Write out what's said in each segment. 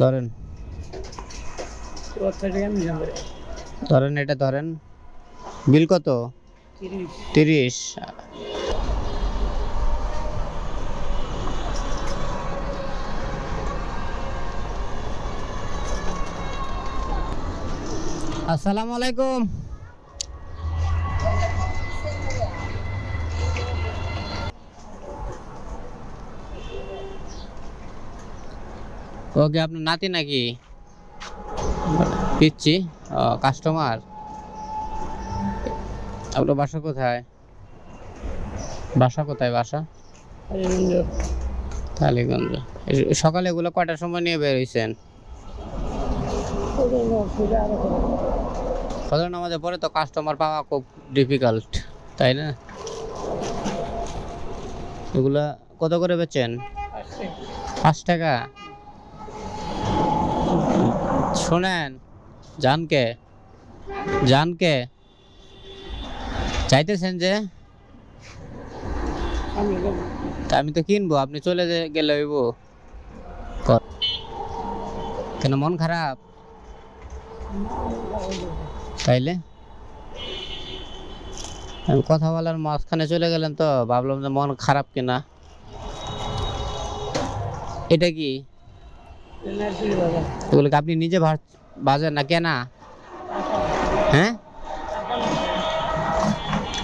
ধরেন ধরেন এটা ধরেন। বিল কত? 30। আসসালামু আলাইকুম। ওকে, আপনার নাতি নাকি? পিচ্ছি কাস্টমার। আপনার বাসা কোথায়? বাসা টালিগঞ্জ। সকালে এগুলো কয়টার সময় নিয়ে বের হয়েছেন? ফজর নামাজের পরে তো কাস্টমার পাওয়া খুব ডিফিকাল্ট, তাই না? এগুলা কত করে বেচেন? 5 টাকা। শোনেন, জানকে চাইতেছেন যে আমি তো কিনবো, আপনি চলে গেলে হইব। কেন, মন খারাপ? তাইলে আমি কথা বলার মাঝখানে চলে গেলেন, তো ভাবলাম যে মন খারাপ কিনা। এটা কি? এগুলোকে আপনি নিজে বাজেন না কেনা? হ্যাঁ,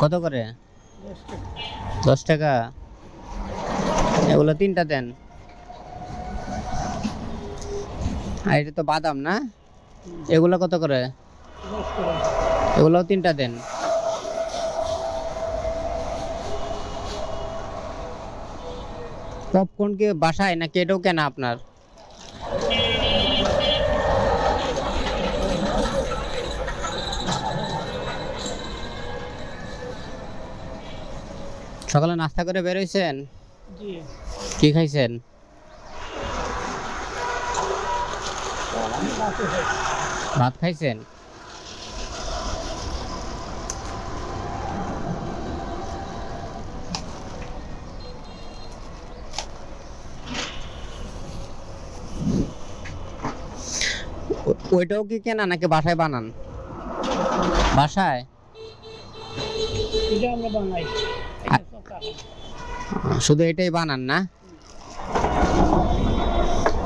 কত করে? 10 টাকা। এগুলো 3টা দেন। আর এটা তো বাদাম না? এগুলো কত করে? এগুলো 3টা দেন। পপকর্ন কি বাসায় নাকি এটাও কেনা আপনার? সকালে নাস্তা করে বের হইছেন? কি খাইছেন? ভাত খাইছেন? ওইটাও কি কেনা নাকি বাসায় বানান? বাসায় শুধু এটাই বানান না?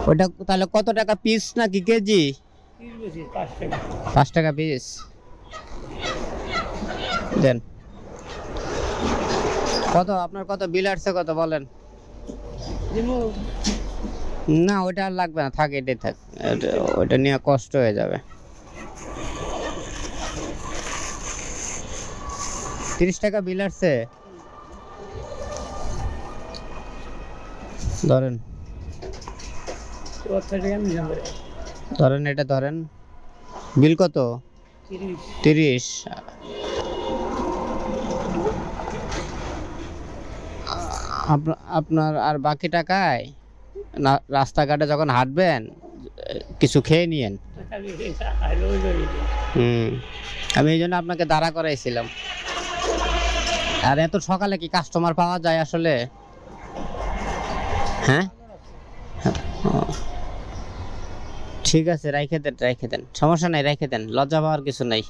ওটা তাহলে কত টাকা পিস নাকি কেজি? 5 টাকা পিস দেন। কত আপনার, কত বিল আসছে কত বলেন? না, ওইটা আর লাগবে না, থাক, এটাই থাক। ওইটা নিয়ে কষ্ট হয়ে যাবে। 30 টাকা বিল আসছে। ধরেন ধরেন এটা ধরেন। বিল কত? 30। আপনার আর বাকি টাকায় রাস্তাঘাটে যখন হাঁটবেন কিছু খেয়ে নিয়েন। আমি এই জন্য আপনাকে দাঁড়া করাইছিলাম। আর এত সকালে কি কাস্টমার পাওয়া যায় আসলে? হ্যাঁ, ঠিক আছে, রাইখে দেন, সমস্যা নাই, রাইখে দেন, লজ্জা পাওয়ার কিছু নাই।